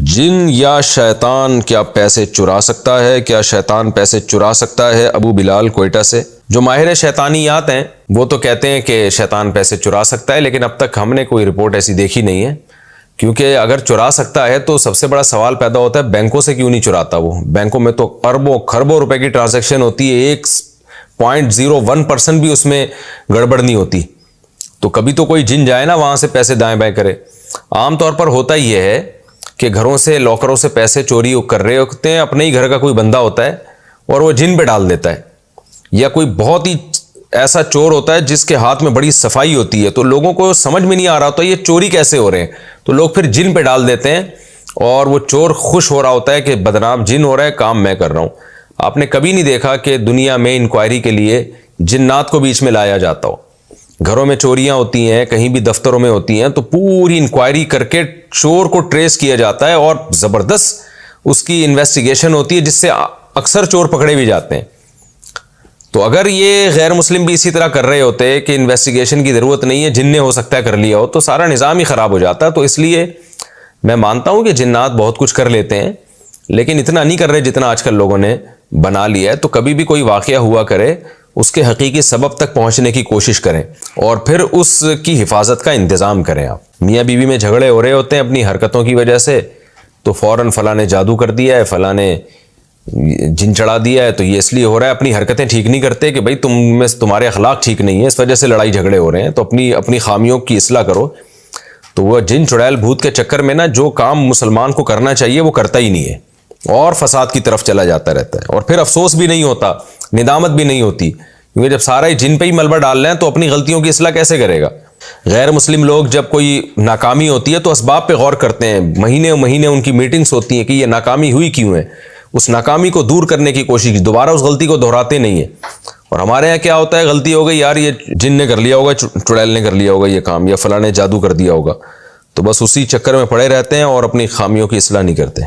جن یا شیطان کیا پیسے چرا سکتا ہے؟ کیا شیطان پیسے چرا سکتا ہے؟ ابو بلال کوئٹہ سے۔ جو ماہر شیطانیات ہیں وہ تو کہتے ہیں کہ شیطان پیسے چرا سکتا ہے، لیکن اب تک ہم نے کوئی رپورٹ ایسی دیکھی نہیں ہے، کیونکہ اگر چرا سکتا ہے تو سب سے بڑا سوال پیدا ہوتا ہے بینکوں سے کیوں نہیں چراتا وہ؟ بینکوں میں تو اربوں خربوں روپے کی ٹرانزیکشن ہوتی ہے، 1.01% بھی اس میں گڑبڑ نہیں ہوتی، تو کبھی تو کوئی جن جائے نا وہاں سے پیسے دائیں بائیں کرے۔ عام طور پر ہوتا یہ ہے کہ گھروں سے لاکروں سے پیسے چوری کر رہے ہوتے ہیں، اپنے ہی گھر کا کوئی بندہ ہوتا ہے اور وہ جن پہ ڈال دیتا ہے، یا کوئی بہت ہی ایسا چور ہوتا ہے جس کے ہاتھ میں بڑی صفائی ہوتی ہے، تو لوگوں کو سمجھ میں نہیں آ رہا ہوتا یہ چوری کیسے ہو رہے ہیں، تو لوگ پھر جن پہ ڈال دیتے ہیں اور وہ چور خوش ہو رہا ہوتا ہے کہ بدنام جن ہو رہا ہے، کام میں کر رہا ہوں۔ آپ نے کبھی نہیں دیکھا کہ دنیا میں انکوائری کے لیے جنات کو بیچ میں لایا جاتا ہو؟ گھروں میں چوریاں ہوتی ہیں، کہیں بھی دفتروں میں ہوتی ہیں، تو پوری انکوائری کر کے چور کو ٹریس کیا جاتا ہے اور زبردست اس کی انویسٹیگیشن ہوتی ہے، جس سے اکثر چور پکڑے بھی جاتے ہیں۔ تو اگر یہ غیر مسلم بھی اسی طرح کر رہے ہوتے کہ انویسٹیگیشن کی ضرورت نہیں ہے، جن نے ہو سکتا ہے کر لیا ہو، تو سارا نظام ہی خراب ہو جاتا ہے۔ تو اس لیے میں مانتا ہوں کہ جنات بہت کچھ کر لیتے ہیں، لیکن اتنا نہیں کر رہے جتنا آج کل لوگوں نے بنا لیا ہے۔ تو کبھی بھی کوئی واقعہ ہوا کرے اس کے حقیقی سبب تک پہنچنے کی کوشش کریں اور پھر اس کی حفاظت کا انتظام کریں۔ آپ میاں بیوی میں جھگڑے ہو رہے ہوتے ہیں اپنی حرکتوں کی وجہ سے، تو فوراً فلاں نے جادو کر دیا ہے، فلاں نے جن چڑھا دیا ہے، تو یہ اس لیے ہو رہا ہے، اپنی حرکتیں ٹھیک نہیں کرتے کہ بھائی تمہارے اخلاق ٹھیک نہیں ہے، اس وجہ سے لڑائی جھگڑے ہو رہے ہیں، تو اپنی خامیوں کی اصلاح کرو۔ تو وہ جن چڑیل بھوت کے چکر میں نا جو کام مسلمان کو کرنا چاہیے وہ کرتا ہی نہیں ہے اور فساد کی طرف چلا جاتا رہتا ہے، اور پھر افسوس بھی نہیں ہوتا، ندامت بھی نہیں ہوتی، کیونکہ جب سارا ہی جن پہ ہی ملبہ ڈال رہے ہیں تو اپنی غلطیوں کی اصلاح کیسے کرے گا؟ غیر مسلم لوگ جب کوئی ناکامی ہوتی ہے تو اسباب پہ غور کرتے ہیں، مہینے ان کی میٹنگز ہوتی ہیں کہ یہ ناکامی ہوئی کیوں ہے، اس ناکامی کو دور کرنے کی کوشش، دوبارہ اس غلطی کو دہراتے نہیں ہیں۔ اور ہمارے یہاں کیا ہوتا ہے، غلطی ہو گئی یار، یہ جن نے کر لیا ہوگا، چڑیل نے کر لیا ہوگا یہ کام، یا فلاں نے جادو کر دیا ہوگا، تو بس اسی چکر میں پڑے رہتے ہیں اور اپنی خامیوں کی اصلاح نہیں کرتے۔